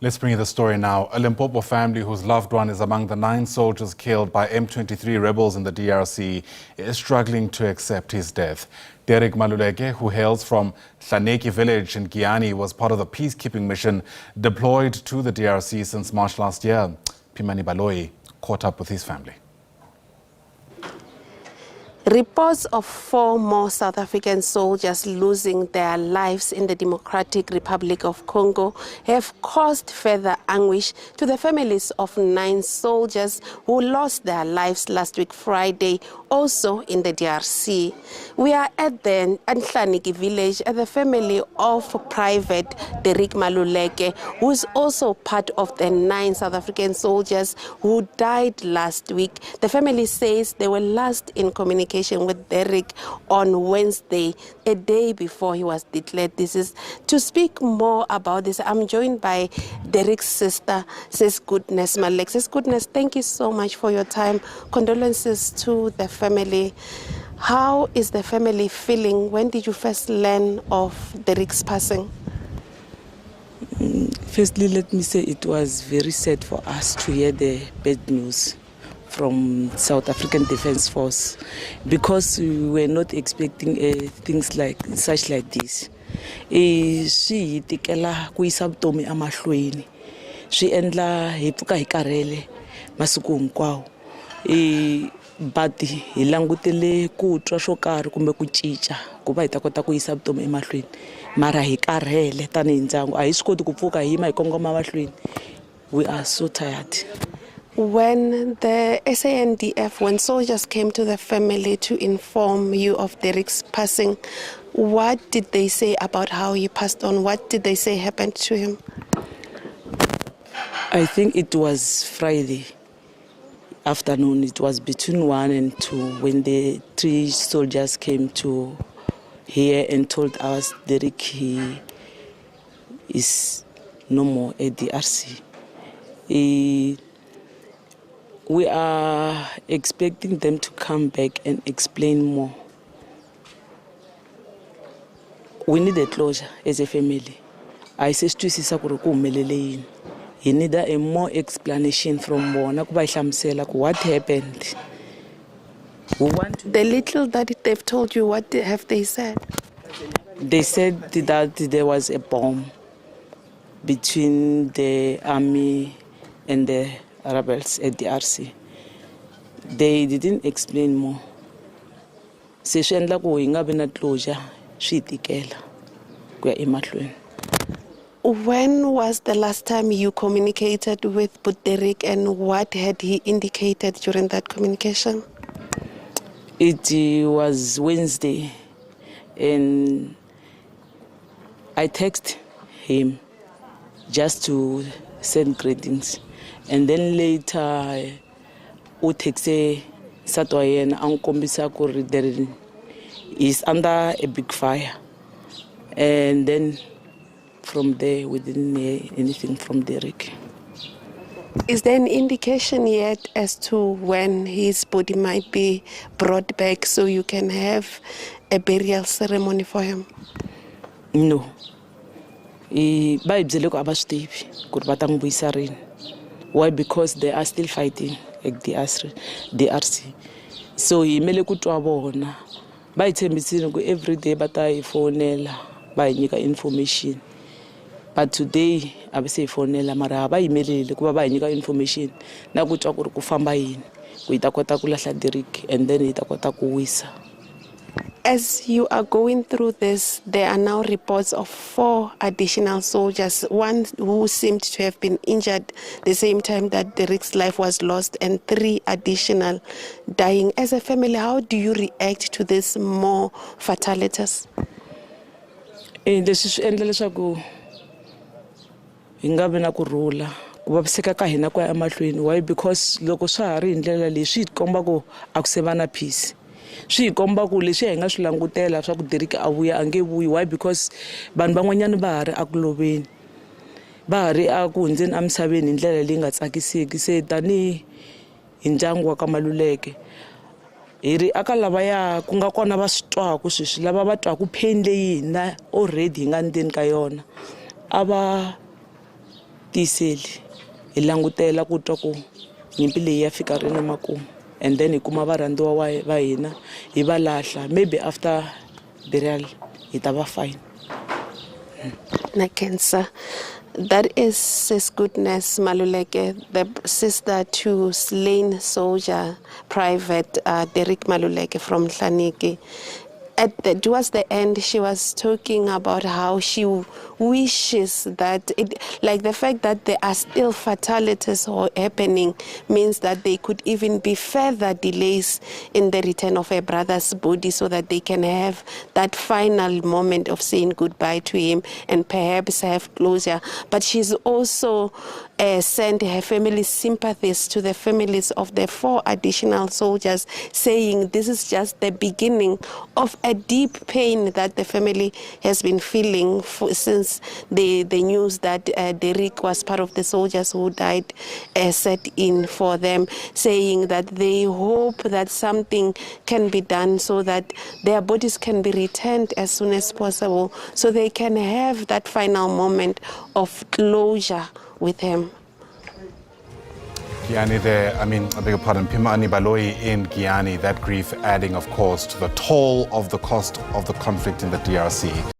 Let's bring you the story now. A Limpopo family whose loved one is among the 9 soldiers killed by M23 rebels in the DRC is struggling to accept his death. Deric Maluleke, who hails from Hlaneki village in Giyani, was part of the peacekeeping mission deployed to the DRC since March last year. Pimani Baloyi caught up with his family. Reports of 4 more South African soldiers losing their lives in the Democratic Republic of Congo have caused further anguish to the families of 9 soldiers who lost their lives last week Friday, also in the DRC. We are at the Hlaneki village at the family of Private Deric Maluleke, who is also part of the 9 South African soldiers who died last week. The family says they were last in communication with Deric on Wednesday, a day before he was declared deceased. To speak more about this, I'm joined by Deric's sister, Sis Goodness Malek. Sis Goodness, thank you so much for your time. Condolences to the family. How is the family feeling? When did you first learn of Deric's passing? Firstly, let me say it was very sad for us to hear the bad news from South African Defence Force, because we were not expecting things like this. Swi tikela ku yisa vutomi emahlweni, swi endla hi pfuka hi karhele masiku hinkwawo, but hi langutele ku twa swo karhi kumbe ku cinca ku va hi ta kota ku yisa vutomi emahlweni, mara hi karhele tanihi ndyangu a hi swi koti ku pfuka hi yima hi kongoma mahlweni. We are so tired. When the SANDF, when soldiers came to the family to inform you of Deric's passing, what did they say about how he passed on? What did they say happened to him? I think it was Friday afternoon. It was between 1 and 2 when the 3 soldiers came to here and told us Deric he is no more at DRC. We are expecting them to come back and explain more. We need a closure as a family. I say he need a more explanation from bona what happened. We want the little that they've told you, what have they said? They said that there was a bomb between the army and the rebels at the DRC. They didn't explain more. Se swi endla ku hi nga vi na closure, swi tikela ku ya emahlweni. When was the last time you communicated with Deric, and what had he indicated during that communication? It was Wednesday, and I texted him just to send greetings. And then later, utekse satwayen ankombisa kuri there is under a big fire. And then from there, we didn't hear anything from Deric. Is there an indication yet as to when his body might be brought back so you can have a burial ceremony for him? No. Why? Because they are still fighting at the DRC. So he mele kutwa bona. Ba ithembisile ku every day batayifonela ba inika information. But today abese ifonela mara ba imelele kuba ba inika information na kutwa ku ri ku famba yini. Ku ita kota ku lahla Deric and then ita kota ku wisa. As you are going through this, there are now reports of 4 additional soldiers, one who seemed to have been injured the same time that Deric's life was lost, and 3 additional dying. As a family, how do you react to this more fatalities? Leswi swi endla leswaku hi nga vi na kurhula ku vaviseka ka hina ku ya emahlweni. Why? Because loko swa ha ri hi ndlela leyi swi komba ku a ku se va na peace. Swi komba ku leswi hi nga swi langutela swa ku Deric a vuya a nge vuyi. Why? Because vanhu van'wanyana ba ha ri aku loveni, ba ha ri aku hundzeni emisaveni hi ndlela leyi nga tsakisiki. Se tanihi hi ndyangu wa ka Maluleke hi ri aka lavaya ku nga kona va swi twaku sweswi, lava va twaku pain leyi hina already hi nga ndzeni ka yona, a va tiyiseli hi langutela ku twa ku nyimpi leyi ya fika rini emakumu and then hi kuma varhandziwa va hina hi va lahla maybe after burial hi ta va fine. Nakensa. That is His Goodness Maluleke, the sister to slain soldier, Private Deric Maluleke from Hlaneki. Towards the end, she was talking about how she wishes that, like the fact that there are still fatalities happening means that there could even be further delays in the return of her brother's body so that they can have that final moment of saying goodbye to him and perhaps have closure. But she's also sent her family's sympathies to the families of the 4 additional soldiers, saying this is just the beginning of a deep pain that the family has been feeling since the news that Deric was part of the soldiers who died set in for them, saying that they hope that something can be done so that their bodies can be returned as soon as possible so they can have that final moment of closure with him. Giyani there, I beg your pardon, Pimani Baloyi in Giyani, that grief adding, of course, to the toll of the cost of the conflict in the DRC.